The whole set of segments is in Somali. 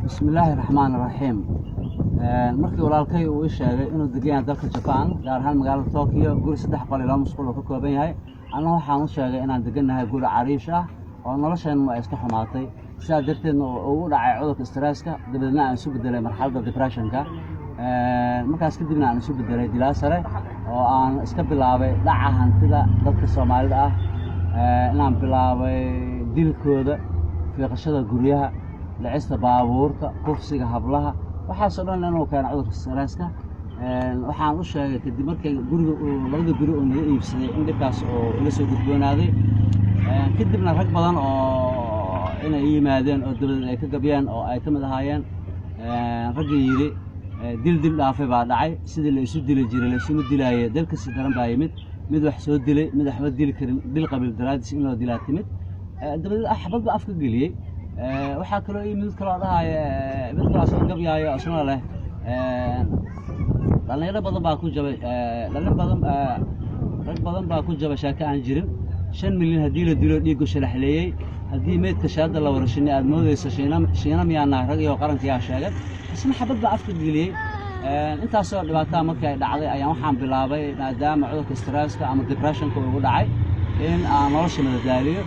بسم الله الرحمن الرحيم. markii walaalkay uu sheegay inuu degan dalka Japan gaar ahaan magaalada Tokyo guri 3 qol ilaa musqul ka kooban yahay ana waxaan u sheegay inaan deganahay guri cariish ah oo nolosheenna ay iska xumaatay sidaa darteed uu u dhacay cudurka stresska dibadna aan isu bedelay marxaladda depressionka markaas kadibna aan isu bedelay dilaa sare oo aan iska bilaabay dhaca hantida dadka Soomaalida ah inaan bilaabay dilkooda fiiqashada guryaha lacista baabuurta kufsiga hablaha waxaa soo dhan inuu keen cudurka stresska waxaan u sheegay kadib markay guriga labada guri oo naga iibsaday in dhibkaas oo ila soo gudboonaaday kadibna rag badan oo inay yimaadeen oo dawladda ay ka gabiyaan oo ay kamid ahaayeen ragga yiri dil dhaafay baa dhacay sidii la isu dili jiray la isu dilaayay dalka si daran baa yimid mid wax soo dilay mid waxba dili karin dil qabiil daraadis in loo dilaa timid dawladda axbad ba afka galiyay waxaa kaloo mid kale dhahay mid kale soo gabyaayo asna leh dhalinyaro badan baa ku jabay rag badan baa ku jabay shaaka aan jirin 5 milyan hadii la dilo dhiigo shalaxleeyay hadii meedka shaada la warshini aad moodayso shiina miyaana rag iyo qaranka yaa sheegay isna xabad baa afka galiyay intaas oo dhibaato markay ay dhacday ayaan waxaan bilaabay maadaama cudurka stresska ama depressionka uu dhacay in aan nolosha madadaaliyo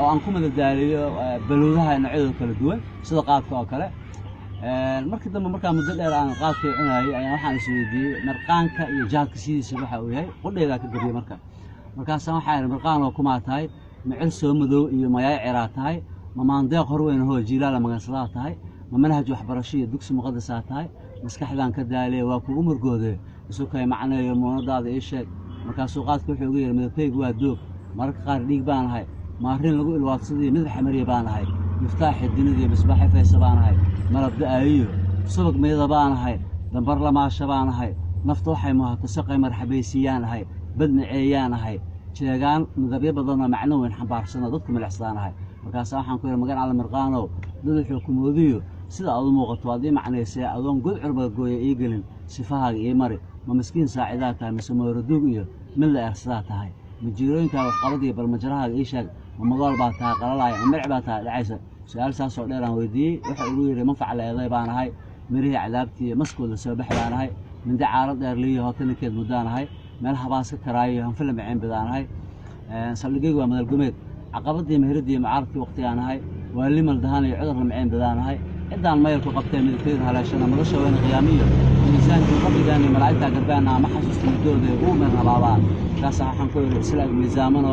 oo aan ku madadaaliyo balwadaha noocyada kala duwan sida qaadka oo kale markii dambe markaa muddo dheer aan qaadka cunayay ayaan waxaan is weydiiyay marqaanka iyo jaadka sidiisa waxa uu yahay qudheeda ka gabiyay markaas waxaan marqaan oo kuma tahay macil soo madow iyo mayaay ciraa tahay maandeeq horweyn oo jiilaala magansada tahay manhaj waxbarasho iyo dugsi muqaddas tahay maskaxdan ka daalay waa kugu murgooday isu kay macnaheeyo moonadaada ii sheeg markaas qaadka wuxuu ugu yeeray midabkaygu waa doog marka qaar dhiig baan ahay maarin lagu ilwaadsadii mid xamariye baan ahay miftaax dinadii misbaax faysa baan ahay malabda ayiyo subag meeda baan ahay dambar lamaasha baan ahay nafta waxay muuhato saqay marxabaysiiyaan ahay badnaceeyaan ahay jeegaan midabyo badan oo macno weyn xambaarsan dadku milixsaan ahay markaas waxaan ku yiri magan ala mirqaano dad xukuumoodiyo sida aad u muuqato adii macnaysay adoon god cirba gooyay ii galin sifahaaga ii mari ma miskiin saacidaa tahay mise mooraduug iyo mid la ersada tahay majiirooyinka qaladiga balmajaraha ii sheeg magaal baa tahay qalalaay milic baa tahay dhacaysa su'aal saas oo dheer aan weydiiyay waxa uu yiri ma facleeday baan ahay mirihii cadaabtii maskooda soo baxdaan ahay min dacaarad dheer liyo hotelkeed mudaan ahay meel habaas ka karaayo aan film ceen badaan ahay saldhigaygu waa madal gumeed caqabadii meheradii macaartii waqtigaan ahay waa limal dahan iyo cudur lamceen badaan ahay cidaan mayl ku qabtay midkeed halaashana madasha weyn qiyaamiyo miisaanka qabigaan iyo malaa'ikta garbaana ma xasuusta midooda uu meel habaabaan kaas waxaan ku yiri islaam miisaamano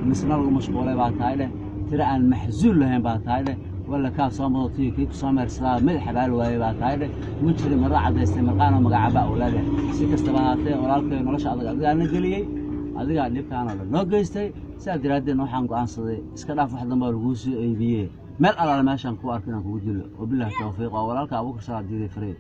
misna lagu mashquulay baa tahay tira aan maxzuul lahayn baa tahay wala ka soo moodtay kii ku soo meersadaa madax xabaal waayay baa tahay mujri marra cadaystay marqaana magacaaba awlaad si kastaba haatee walaalkay nolosha adag aan galiyay adiga dhibkaan oo noo geystay saa diraadeen waxaan go'aansaday iska dhaaf wax dambe lagu soo eebiyay meel alaala meeshan ku arkin aan kugu dilo oo billaah tawfiiq walaalka Abuukar Salaad diiday Fareed